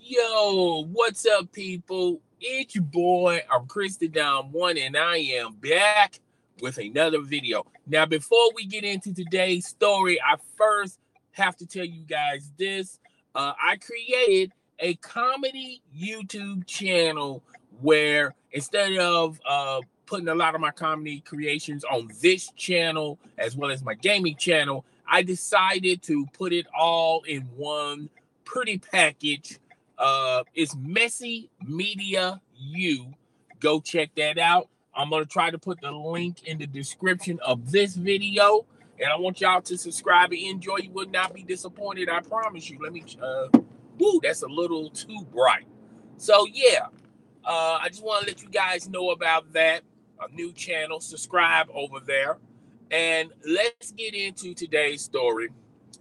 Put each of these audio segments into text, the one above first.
Yo, what's up, people? It's your boy, I'm Chris the Dom One, and I am back with another video. Now, before we get into today's story, I first have to tell you guys this. I created a comedy YouTube channel where instead of putting a lot of my comedy creations on this channel as well as my gaming channel, I decided to put it all in one pretty package. It's Messy Media U. Go check that out. I'm going to try to put the link in the description of this video. And I want y'all to subscribe and enjoy. You would not be disappointed, I promise you. Let me, that's a little too bright. So, yeah, I just want to let you guys know about that. A new channel, subscribe over there. And let's get into today's story.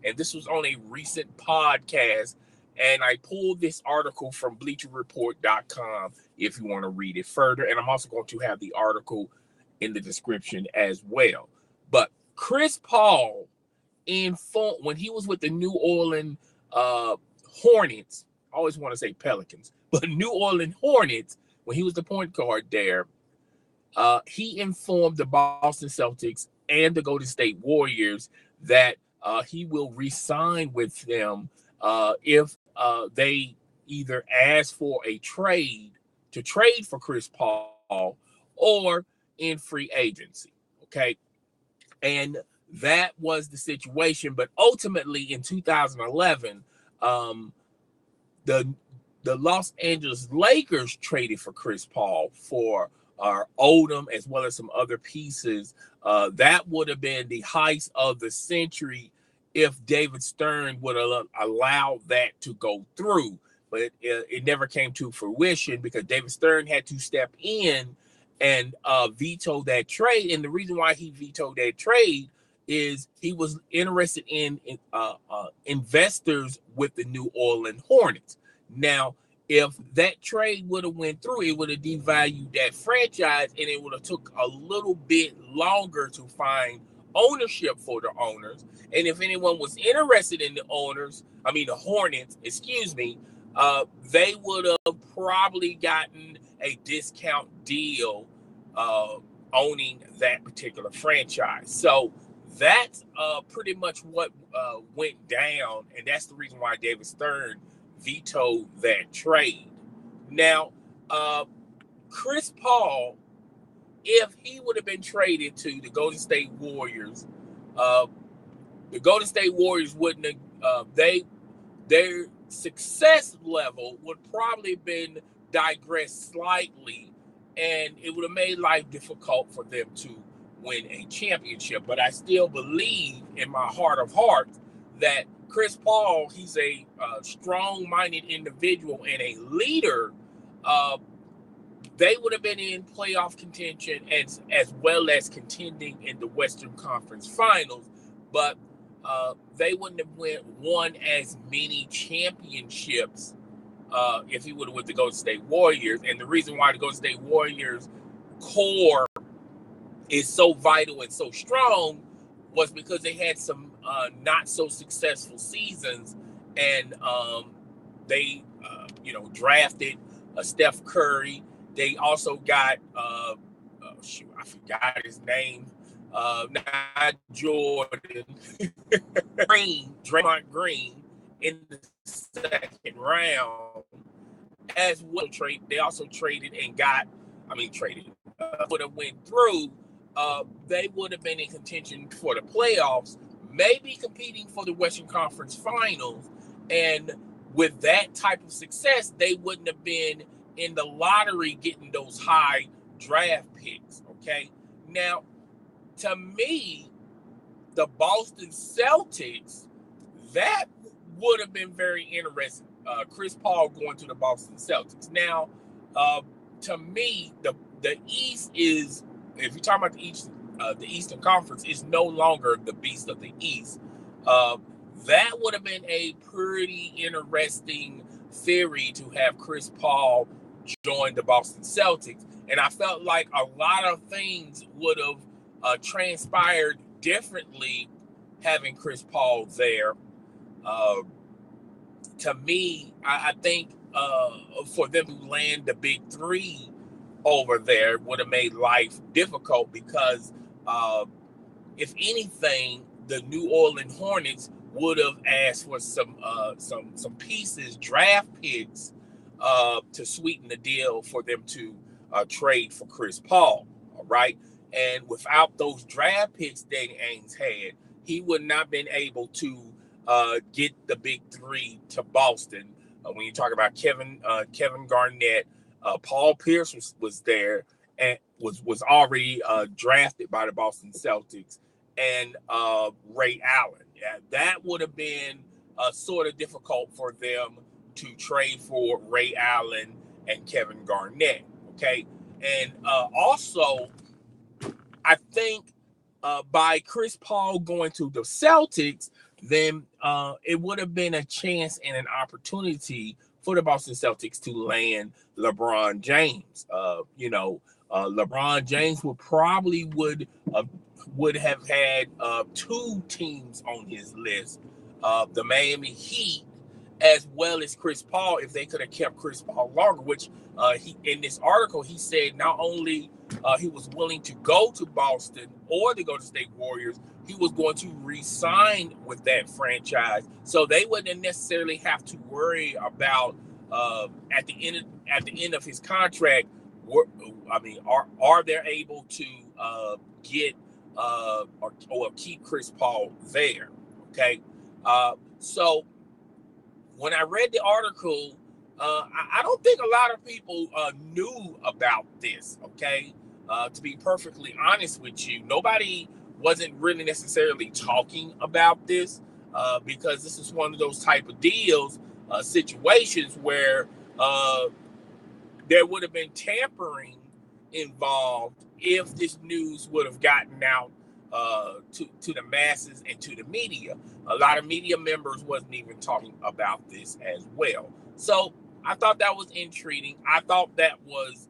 And this was on a recent podcast. And I pulled this article from BleacherReport.com if you want to read it further. And I'm also going to have the article in the description as well. But Chris Paul, when he was with the New Orleans Hornets, I always want to say Pelicans, but New Orleans Hornets, when he was the point guard there, he informed the Boston Celtics and the Golden State Warriors that he will re-sign with them if they either ask for a trade for Chris Paul or in free agency. Okay. And that was the situation. But ultimately in 2011, the Los Angeles Lakers traded for Chris Paul for Odom as well as some other pieces. That would have been the heist of the century if David Stern would have allowed that to go through. But it never came to fruition because David Stern had to step in and veto that trade. And the reason why he vetoed that trade is he was interested in investors with the New Orleans Hornets. Now, if that trade would have went through, it would have devalued that franchise, and it would have took a little bit longer to find ownership for the owners. And if anyone was interested in the Hornets, they would have probably gotten a discount deal owning that particular franchise. So that's pretty much what went down, and that's the reason why David Stern vetoed that trade. Now, Chris Paul, if he would have been traded to the Golden State Warriors, the Golden State Warriors wouldn't have, their success level would probably been digressed slightly, and it would have made life difficult for them to win a championship. But I still believe in my heart of hearts that Chris Paul, he's a strong-minded individual and a leader. They would have been in playoff contention as well as contending in the Western Conference Finals, but they wouldn't have won as many championships if he would have went to Golden State Warriors. And the reason why the Golden State Warriors core is so vital and so strong was because they had some not so successful seasons, and they drafted Steph Curry. They also got I forgot his name, not Jordan, Draymond Green in the second round as well. They also traded and would have went through. They would have been in contention for the playoffs, maybe competing for the Western Conference Finals. And with that type of success, they wouldn't have been in the lottery getting those high draft picks, okay? Now, to me, the Boston Celtics, that would have been very interesting. Chris Paul going to the Boston Celtics. Now, to me, the East is, if you're talking about the Eastern Conference, is no longer the beast of the East. That would have been a pretty interesting theory to have Chris Paul join the Boston Celtics. And I felt like a lot of things would have transpired differently having Chris Paul there. To me, I think for them to land the big three over there would have made life difficult because if anything, the New Orleans Hornets would have asked for some pieces, draft picks, to sweeten the deal for them to trade for Chris Paul. All right, and without those draft picks Danny Ainge had, he would not been able to get the big three to Boston. When you talk about Kevin Garnett, Paul Pierce was there and was already drafted by the Boston Celtics, and Ray Allen. Yeah, that would have been sort of difficult for them to trade for Ray Allen and Kevin Garnett. Okay, and also I think by Chris Paul going to the Celtics, then it would have been a chance and an opportunity for the Boston Celtics to land LeBron James. LeBron James would have had two teams on his list, the Miami Heat as well as Chris Paul, if they could have kept Chris Paul longer, which he in this article, he said not only he was willing to go to Boston or the Golden State Warriors, he was going to re-sign with that franchise. So they wouldn't necessarily have to worry about at the end of his contract, are they able to get or keep Chris Paul there? Okay. So when I read the article, I don't think a lot of people knew about this, okay? To be perfectly honest with you, nobody wasn't really necessarily talking about this because this is one of those type of deals, situations where there would have been tampering involved if this news would have gotten out to the masses and to the media. A lot of media members wasn't even talking about this as well. So I thought that was intriguing. I thought that was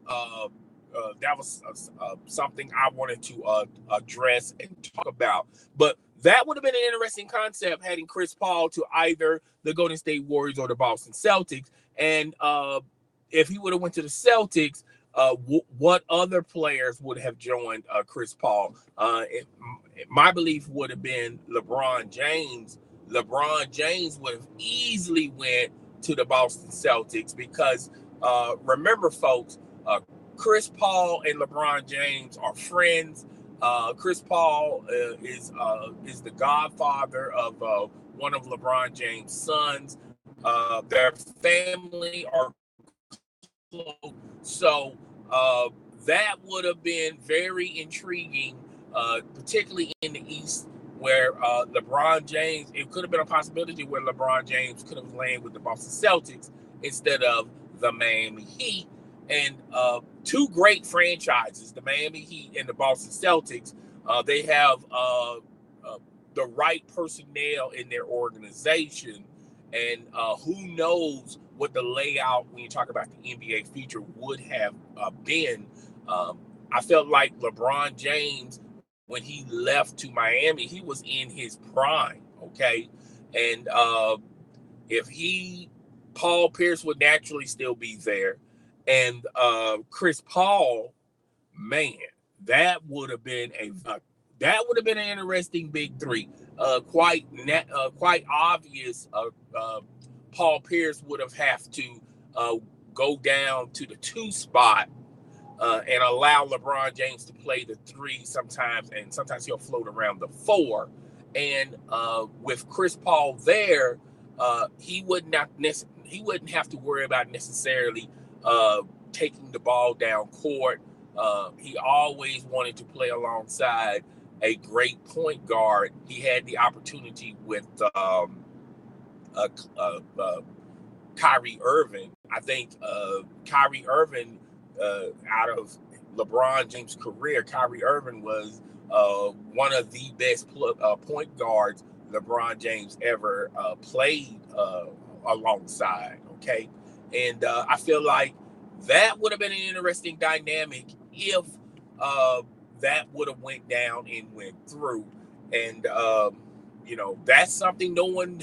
something I wanted to address and talk about. But that would have been an interesting concept, heading Chris Paul to either the Golden State Warriors or the Boston Celtics. And if he would have went to the Celtics, what other players would have joined Chris Paul? My belief would have been LeBron James. LeBron James would have easily went to the Boston Celtics because remember, folks, Chris Paul and LeBron James are friends. Chris Paul is the godfather of one of LeBron James' sons. Their family are close, so that would have been very intriguing, particularly in the East, where LeBron James, it could have been a possibility where LeBron James could have landed with the Boston Celtics instead of the Miami Heat. And two great franchises, the Miami Heat and the Boston Celtics, they have the right personnel in their organization. And who knows what the layout, when you talk about the NBA future, would have been. I felt like LeBron James, when he left to Miami, he was in his prime, okay? And Paul Pierce would naturally still be there. And Chris Paul, man, that would have been an interesting big three. Quite obvious. Paul Pierce would have to go down to the 2 spot and allow LeBron James to play the 3 sometimes, and sometimes he'll float around the 4. And with Chris Paul there, he wouldn't have to worry about necessarily taking the ball down court. He always wanted to play alongside a great point guard. He had the opportunity with Kyrie Irving. I think Kyrie Irving, out of LeBron James' career, Kyrie Irving was one of the best point guards LeBron James ever played alongside. Okay, and I feel like that would have been an interesting dynamic if that would have went down and went through. And that's something no one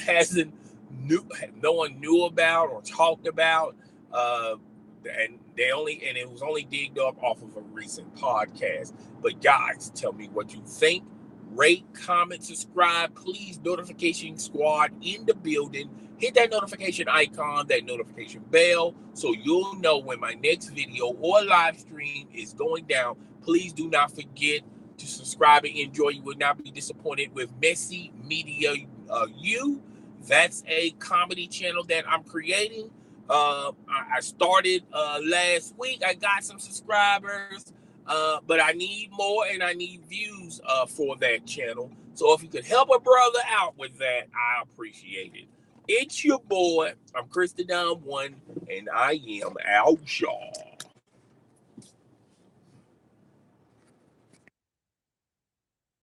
knew about or talked about. And it was only digged up off of a recent podcast. But guys, tell me what you think. Rate, comment, subscribe. Please, notification squad in the building. Hit that notification icon, that notification bell, so you'll know when my next video or live stream is going down. Please do not forget to subscribe and enjoy. You will not be disappointed with Messy Media U. That's a comedy channel that I'm creating. I started last week. I got some subscribers, but I need more and I need views for that channel. So if you could help a brother out with that, I appreciate it. It's your boy. I'm Chris the Dumb One, and I am out, y'all.